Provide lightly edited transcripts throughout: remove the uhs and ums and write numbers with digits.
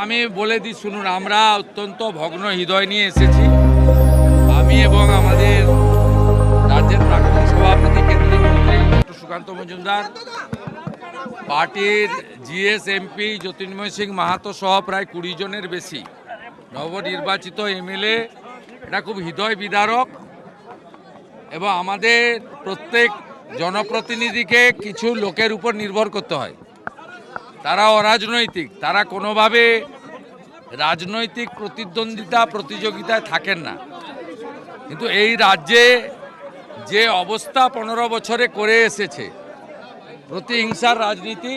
আমি বলে দিই শুনুন, আমরা অত্যন্ত ভগ্ন হৃদয় নিয়ে এসেছি। আমি এবং আমাদের রাজ্যের প্রাক্তন সভাপতি কেন্দ্রীয় মন্ত্রী ডক্টর সুকান্ত মজুমদার, পার্টির জিএস এমপি জ্যোতির্ময় সিং মাহাতো সহ প্রায় 20 জনের বেশি নবনির্বাচিত এমএলএ। এটা খুব হৃদয় বিদারক এবং আমাদের প্রত্যেক জনপ্রতিনিধিকে কিছু লোকের উপর নির্ভর করতে হয়। তারা অরাজনৈতিক, তারা কোনোভাবে রাজনৈতিক প্রতিযোগিতায় থাকেন না। কিন্তু এই রাজ্যে যে অবস্থা 15 বছরে করে এসেছে প্রতিহিংসার রাজনীতি,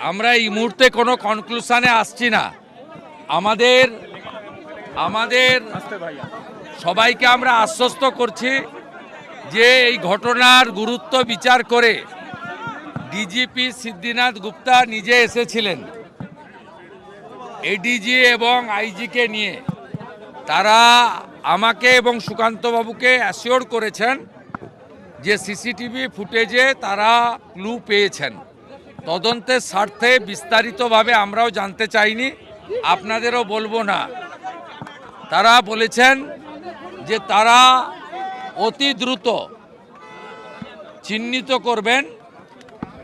আমরা এই মুহূর্তে কোনো কনক্লুশনে আসছি না। আমাদের সবাইকে আমরা আশ্বস্ত করছি যে এই ঘটনার গুরুত্ব বিচার করে ডিজিপি সিদ্ধিনাথ গুপ্তা নিজে এসেছিলেন এডিজি এবং আইজিকে নিয়ে। তারা আমাকে এবং সুকান্তবাবুকে অ্যাসিওর করেছেন যে সিসিটিভি ফুটেজে তারা ক্লু পেয়েছেন। তদন্তের স্বার্থে বিস্তারিতভাবে আমরাও জানতে চাইনি, আপনাদেরও বলবো না। তারা বলেছেন যে তারা অতি দ্রুত চিহ্নিত করবেন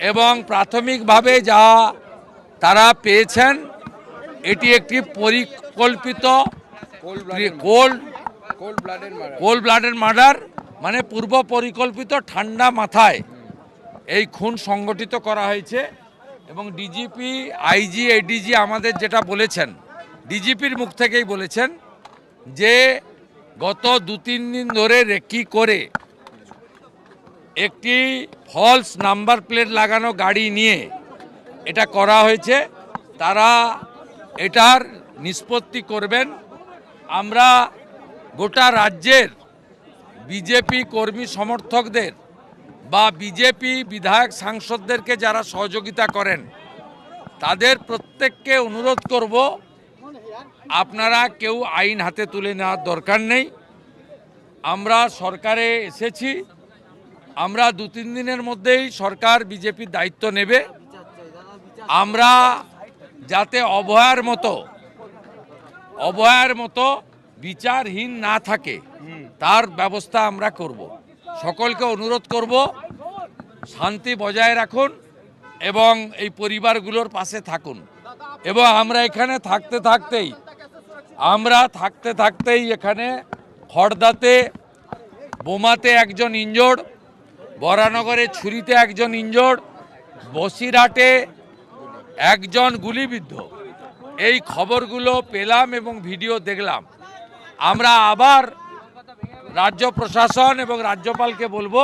এবং প্রাথমিকভাবে যা তারা পেয়েছেন এটি একটি পরিকল্পিত কোল্ড ব্লাডেড মার্ডার, মানে পূর্ব পরিকল্পিত ঠান্ডা মাথায় এই খুন সংগঠিত করা হয়েছে। এবং ডিজিপি আইজি এডিজি আমাদের যেটা বলেছেন, ডিজিপির মুখ থেকেই বলেছেন যে গত 2-3 দিন ধরে রেকি করে একটি ফলস নাম্বার প্লেট লাগানো গাড়ি নিয়ে এটা করা হয়েছে। তারা এটার নিষ্পত্তি করবেন। আমরা গোটা রাজ্যের বিজেপি কর্মী সমর্থকদের বা বিজেপি বিধায়ক সাংসদদেরকে যারা সহযোগিতা করেন তাদের প্রত্যেককে অনুরোধ করব, আপনারা কেউ আইন হাতে তুলে নেওয়ার দরকার নেই। আমরা সরকারে এসেছি, আমরা 2-3 দিনের মধ্যেই সরকার বিজেপির দায়িত্ব নেবে। আমরা যাতে অভয়ার মতো বিচারহীন না থাকে তার ব্যবস্থা আমরা করব। সকলকে অনুরোধ করব শান্তি বজায় রাখুন এবং এই পরিবারগুলোর পাশে থাকুন। এবং আমরা এখানে থাকতেই এখানে খড়দাতে বোমাতে একজন ইনজোর্ড, বরানগরে ছুরিতে একজন ইনজোর্ড, বসিরহাটে একজন গুলিবিদ্ধ, এই খবরগুলো পেলাম এবং ভিডিও দেখলাম। আমরা আবার রাজ্য প্রশাসন এবং রাজ্যপালকে বলবো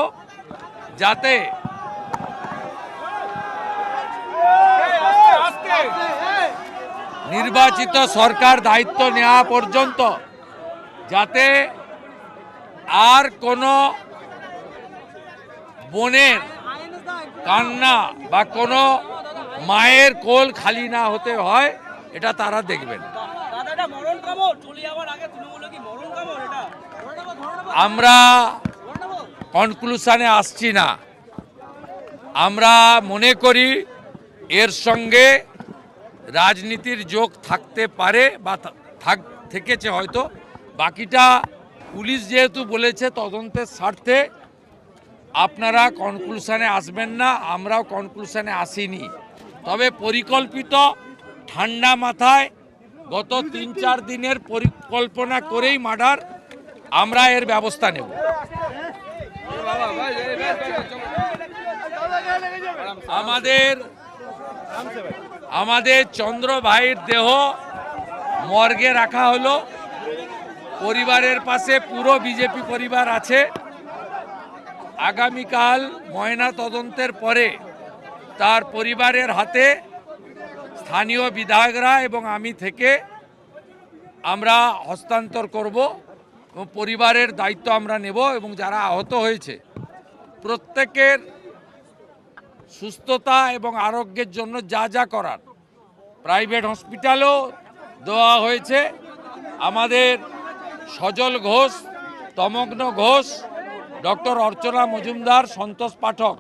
যাতে নির্বাচিত সরকার দায়িত্ব নেওয়া পর্যন্ত যাতে আর কোনো বোনের কান্না বা কোনো মায়ের কোল খালি না হতে হয়, এটা তারা দেখবেন। আমরা কনক্লুশনে আসছি না। আমরা মনে করি এর সঙ্গে রাজনীতির যোগ থাকতে পারে বা থেকেছে হয়তো। বাকিটা পুলিশ যেহেতু বলেছে তদন্তের স্বার্থে আপনারা কনক্লুশনে আসবেন না, আমরাও কনক্লুশনে আসিনি। তবে পরিকল্পিত ঠান্ডা মাথায় গত 3-4 দিনের পরিকল্পনা করেই মার্ডার, আমরা এর ব্যবস্থা নেব। আমাদের চন্দ্র ভাইয়ের দেহ মর্গে রাখা হলো। পরিবারের পাশে পুরো বিজেপি পরিবার আছে। আগামীকাল ময়না তদন্তের পরে তার পরিবারের হাতে স্থানীয় বিধায়করা এবং আমি থেকে আমরা হস্তান্তর করব এবং পরিবারের দায়িত্ব আমরা নেব। এবং যারা আহত হয়েছে প্রত্যেকের সুস্থতা এবং আরোগ্যের জন্য যা যা করার প্রাইভেট হসপিটালও দেওয়া হয়েছে। আমাদের সজল ঘোষ, তমগ্ন ঘোষ, ডক্টর অর্চনা মজুমদার, সন্তোষ পাঠক,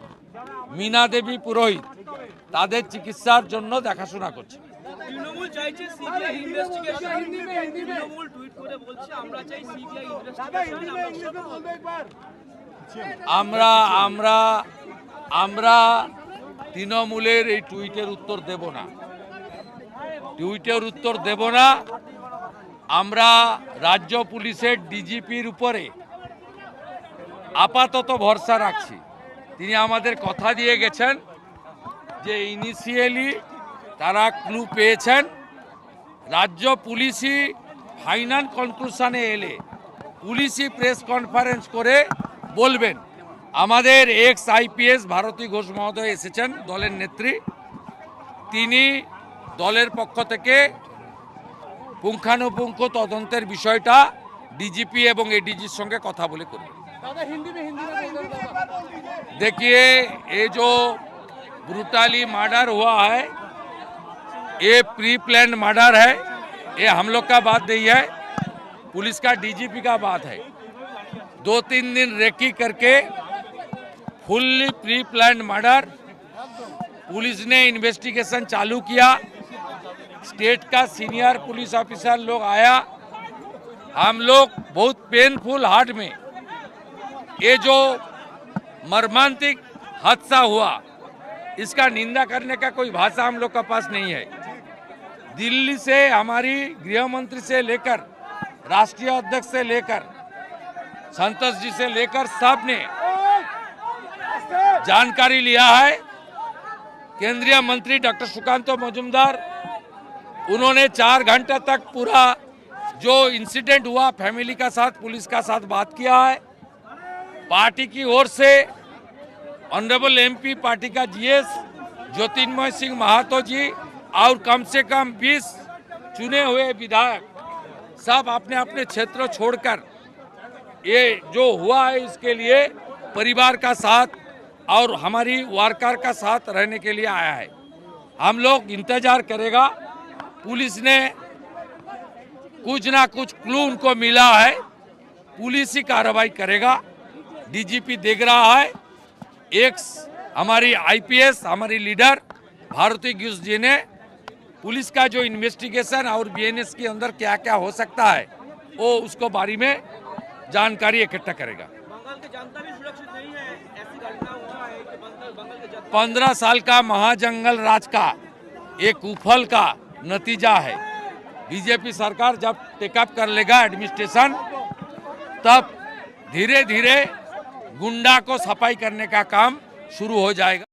মীনা দেবী পুরোহিত তাদের চিকিৎসার জন্য দেখাশোনা করছে। তৃণমূল চাইছে সিবিআই ইনভেস্টিগেশন, তৃণমূল টুইট করে বলছে আমরা চাই সিবিআই ইনভেস্টিগেশন। আমরা তৃণমূলের এই টুইটের উত্তর দেব না, আমরা রাজ্য পুলিশের ডিজিপির উপরে আপাতত ভরসা রাখছি। তিনি আমাদের কথা দিয়ে গেছেন যে ইনিশিয়ালি তারা ক্লু পেয়েছেন, রাজ্য পুলিশই ফাইনাল কনক্লুশনে এলে পুলিশই প্রেস কনফারেন্স করে বলবেন। আমাদের এক্স আইপিএস ভারতী ঘোষ মহোদয় এসেছেন, দলের নেত্রী, তিনি দলের পক্ষ থেকে পুঙ্খানুপুঙ্খ তদন্তের বিষয়টা ডিজিপি এবং এডিজির সঙ্গে কথা বলে করবেন। देखिए, ये जो ब्रूटली मर्डर हुआ है, ये प्री प्लान मर्डर है, ये हम लोग का बात नहीं है, पुलिस का डीजीपी का बात है। 2-3 दिन रेकी करके fully pre plan murder, police ने इन्वेस्टिगेशन चालू किया, स्टेट का सीनियर पुलिस ऑफिसर लोग आया, हम लोग बहुत पेनफुल हार्ट में ये जो मर्मांतिक हादसा हुआ, इसका निंदा करने का कोई भाषा हम लोग का पास नहीं है। दिल्ली से हमारी गृह मंत्री से लेकर राष्ट्रीय अध्यक्ष से लेकर संतोष जी से लेकर सब ने जानकारी लिया है। केंद्रीय मंत्री डॉक्टर सुकांत मजूमदार, उन्होंने 4 घंटे तक पूरा जो इंसिडेंट हुआ फैमिली का साथ, पुलिस का साथ बात किया है। पार्टी की ओर से ऑनरेबल एमपी पार्टी का जीएस ज्योतिर्मय सिंह महातो जी और कम से कम 20 चुने हुए विधायक सब अपने अपने क्षेत्र छोड़कर ये जो हुआ है इसके लिए परिवार का साथ और हमारी वर्कर का साथ रहने के लिए आया है। हम लोग इंतजार करेगा, पुलिस ने कुछ ना कुछ क्लू उनको मिला है, पुलिस ही कार्रवाई करेगा। डीजीपी देख रहा है, एक्स हमारी आईपीएस हमारी लीडर भारती घोष जी ने पुलिस का जो इन्वेस्टिगेशन और बीएनएस के अंदर क्या क्या हो सकता है वो उसको बारे में जानकारी इकट्ठा करेगा। बंगाल के जनता भी सुरक्षित नहीं है, ऐसी घटना हुआ है कि बंगाल के जनता 15 साल का महाजंगल राज का एक कुफल का नतीजा है। बीजेपी सरकार जब टेकअप कर लेगा एडमिनिस्ट्रेशन, तब धीरे धीरे गुंडा को सफाई करने का काम शुरू हो जाएगा।